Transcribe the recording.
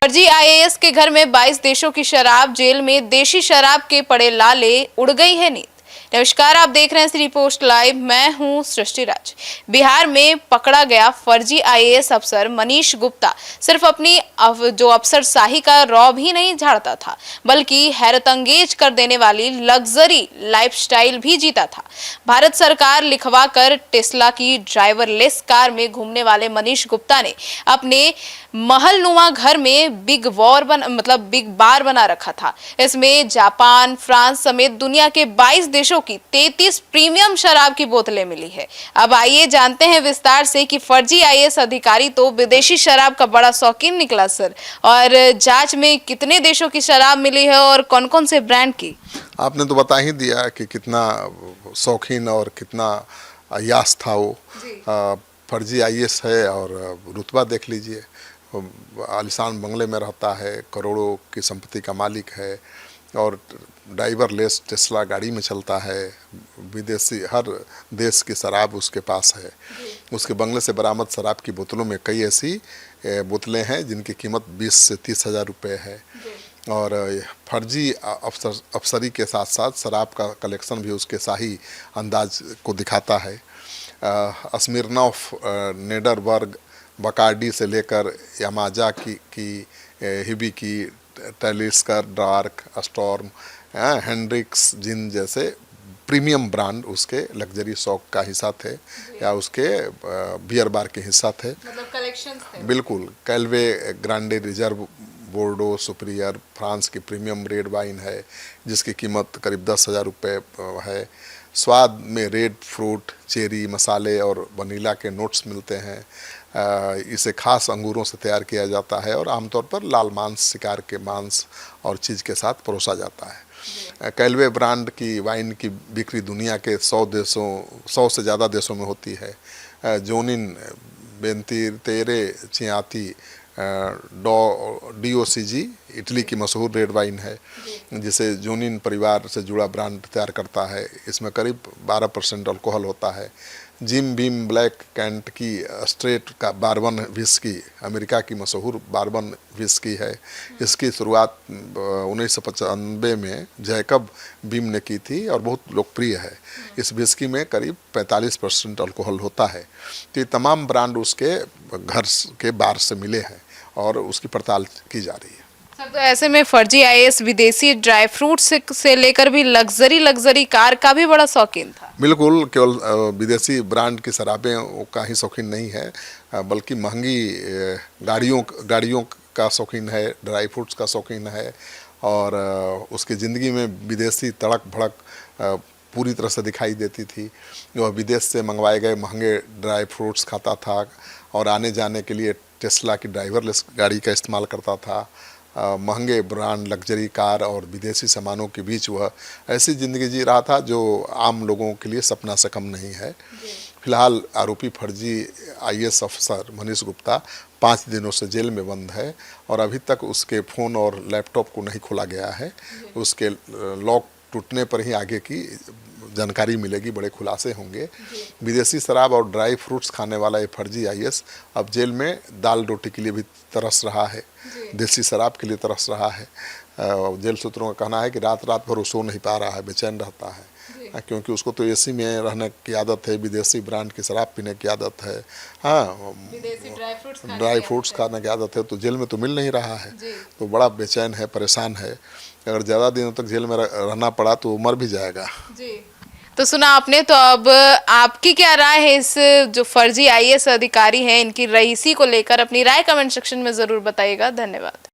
फर्जी आईएएस के घर में 22 देशों की शराब, जेल में देशी शराब के पड़े लाले, उड़ गई है नींद। नमस्कार, आप देख रहे हैं श्री पोस्ट लाइव। मैं हूं सृष्टि राज। बिहार में पकड़ा गया फर्जी आईएएस अफसर मनीष गुप्ता सिर्फ अपनी जो अफसरशाही का रौब ही नहीं झाड़ता था, बल्कि हैरतअंगेज कर देने वाली लग्जरी लाइफस्टाइल भी जीता था। भारत सरकार लिखवा कर टेस्ला की ड्राइवरलेस कार में घूमने वाले मनीष गुप्ता ने अपने महलनुमा घर में बिग बार बना रखा था। इसमें जापान, फ्रांस समेत दुनिया के 22 देशों की 33 प्रीमियम शराब की बोतलें मिली है। अब आइए जानते हैं विस्तार से कि फर्जी आईएएस अधिकारी तो विदेशी शराब का बड़ा शौकीन निकला सर, और जांच में कितने देशों की शराब मिली है और कौन कौन से ब्रांड की। आपने तो बता ही दिया कि कितना शौकीन और कितना अयास था वो। फर्जी आईएएस है और रुतबा देख लीजिए, आलिशान बंगले में रहता है, करोड़ों की संपत्ति का मालिक है और ड्राइवरलेस टेस्ला गाड़ी में चलता है। विदेशी हर देश की शराब उसके पास है। उसके बंगले से बरामद शराब की बोतलों में कई ऐसी बोतलें हैं जिनकी कीमत 20 से 30 हज़ार रुपये है। और फर्जी अफसरी के साथ साथ शराब का कलेक्शन भी उसके शाही अंदाज को दिखाता है। स्मिर्नोफ, नेडरबर्ग, बकार्डी से लेकर यामाजा की हिबिकी, टेलिस्कर, डार्क, स्टॉर्म, हेंड्रिक्स जिन जैसे प्रीमियम ब्रांड उसके लग्जरी शौक का हिस्सा थे या उसके बियर बार के हिस्सा थे। मतलब कलेक्शंस थे। बिल्कुल। कैलवे ग्रांडे रिजर्व, बोर्डो सुपीरियर फ्रांस की प्रीमियम रेड वाइन है जिसकी कीमत करीब 10 हज़ार रुपये है। स्वाद में रेड फ्रूट, चेरी, मसाले और वनीला के नोट्स मिलते हैं। इसे खास अंगूरों से तैयार किया जाता है और आमतौर पर लाल मांस, शिकार के मांस और चीज़ के साथ परोसा जाता है। कैलवे ब्रांड की वाइन की बिक्री दुनिया के 100 से ज़्यादा देशों में होती है। जोनिन, बेंतीतेरे, चियांती, DOCG इटली की मशहूर रेड वाइन है जिसे जोनिन परिवार से जुड़ा ब्रांड तैयार करता है। इसमें करीब 12% अल्कोहल होता है। जिम बीम ब्लैक कैंट की स्ट्रेट का बारबन विस्की अमेरिका की मशहूर बारबन विस्की है। इसकी शुरुआत 1995 में जैकब बीम ने की थी और बहुत लोकप्रिय है। इस विस्की में करीब 45% अल्कोहल होता है। तो ये तमाम ब्रांड उसके घर के बार से मिले हैं और उसकी पड़ताल की जा रही है। तो ऐसे में फर्जी आईएएस विदेशी ड्राई फ्रूट्स से लेकर भी लग्जरी कार का भी बड़ा शौकीन था। बिल्कुल। केवल विदेशी ब्रांड की शराबें का ही शौकीन नहीं है, बल्कि महंगी गाड़ियों का शौकीन है, ड्राई फ्रूट्स का शौकीन है और उसकी ज़िंदगी में विदेशी तड़क भड़क पूरी तरह से दिखाई देती थी। वह विदेश से मंगवाए गए महंगे ड्राई फ्रूट्स खाता था और आने जाने के लिए टेस्ला की ड्राइवरलेस गाड़ी का इस्तेमाल करता था। महंगे ब्रांड, लग्जरी कार और विदेशी सामानों के बीच वह ऐसी ज़िंदगी जी रहा था जो आम लोगों के लिए सपना से कम नहीं है। फिलहाल आरोपी फर्जी आईएएस अफसर मनीष गुप्ता 5 दिनों से जेल में बंद है और अभी तक उसके फ़ोन और लैपटॉप को नहीं खोला गया है। उसके लॉक टूटने पर ही आगे की जानकारी मिलेगी, बड़े खुलासे होंगे। विदेशी शराब और ड्राई फ्रूट्स खाने वाला ये फर्जी आईएएस अब जेल में दाल रोटी के लिए भी तरस रहा है, देसी शराब के लिए तरस रहा है। जेल सूत्रों का कहना है कि रात भर वो सो नहीं पा रहा है, बेचैन रहता है क्योंकि उसको तो एसी में रहने की आदत है, विदेशी ब्रांड की शराब पीने की आदत है, हाँ, ड्राई फ्रूट्स खाने की आदत है। तो जेल में तो मिल नहीं रहा है, तो बड़ा बेचैन है, परेशान है। अगर ज़्यादा दिनों तक जेल में रहना पड़ा तो मर भी जाएगा। तो सुना आपने। तो अब आपकी क्या राय है इस जो फर्जी आईएएस अधिकारी हैं इनकी रईसी को लेकर? अपनी राय कमेंट सेक्शन में ज़रूर बताइएगा। धन्यवाद।